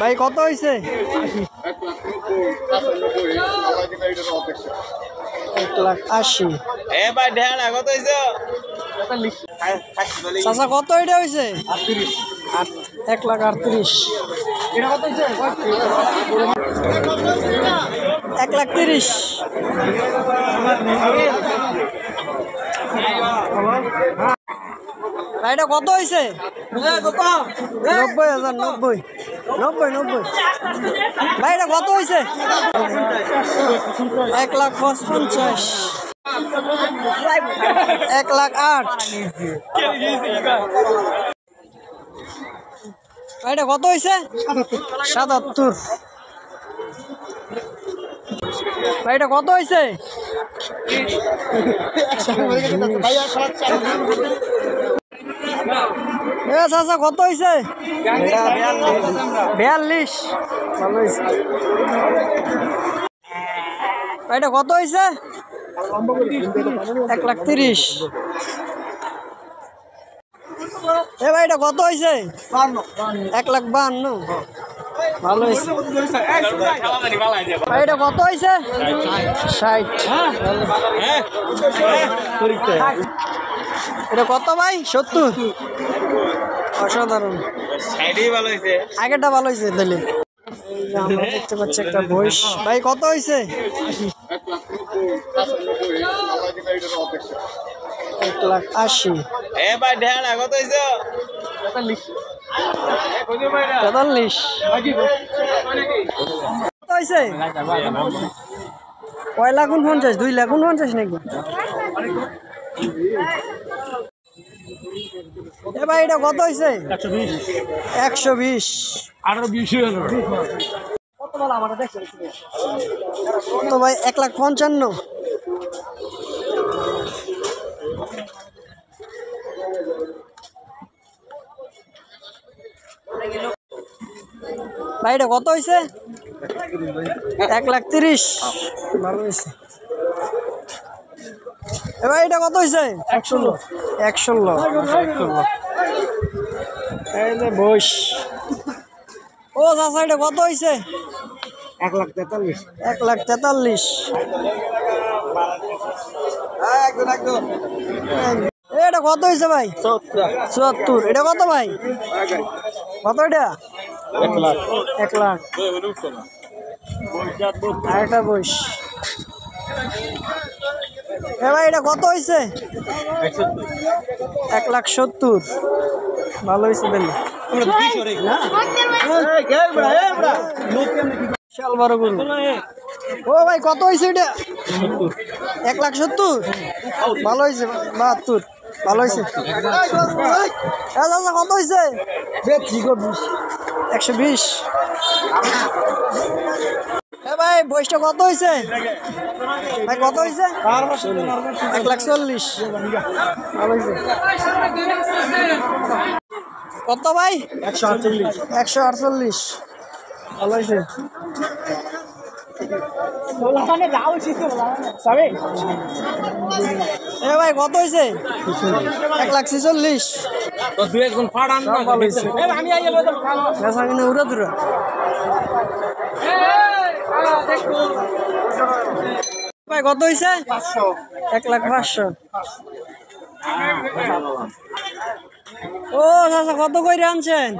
ভাই কত হয়েছে? 1,80,000। ভাই ঢেড়া কত হয়েছে? চাচা কত এটা হয়েছে? 1,38,000। 1,30,000। এটা কত হয়েছে? 90,000। 90 ভাই এটা কত হয়েছে? 1,55,000। 1,08,000। এটা কত হয়েছে? 77। এটা কত হয়েছে? চাচা কত হয়েছে? 42। ভালো হয়েছে। এটা কত হয়েছে? 1,30,000। ভাই এটা কত হয়েছে? 1,52,000। ভালো হয়েছে। ভাই এটা কত হয়েছে? 60। এটা কত ভাই? 70। অসাধারণ। আগেরটা ভালো হয়েছে তাহলে। আমরা দেখতে পাচ্ছি একটা বয়স। ভাই কত হয়েছে? 1,80,000। ভাই ঢেড়া কত হয়েছে? 43। কত হয়েছে? 1,50,000। 2,50,000 নাকি? ভাই এটা কত হয়েছে? 120। কত ভাই? 1,55,000। ভাই এটা কত হয়েছে? 1,30,000। ভালো হয়েছে। ভাই এটা কত হয়েছে? 1,16,000। এই যে বয়স। ও চাচা এটা কত হয়েছে? 1,43,000। 1,43,000। এটা কত হয়েছে ভাই? 74। এটা কত ভাই? কত এটা? 1,00,000। আরেকটা বয়স। ভাই এটা কত হয়েছে? 1,70,000। ভালো হয়েছে তাহলে। বিশাল বড় গরু। ও ভাই কত হয়েছে এটা? 1,70,000। ভালো হয়েছে। 72। ভালো হয়েছে। কত হয়েছে? 120। ভাই বয়সটা কত হয়েছে? ভাই কত হয়েছে? 1,40,000। ভালো হয়েছে। কত ভাই? 148। ভালো হয়েছে। ভাই কত হয়েছে? 1,46,000। উড়া দুরা। ভাই কত হয়েছে? 1,05,000। ও চাচা কত করে আনছেন?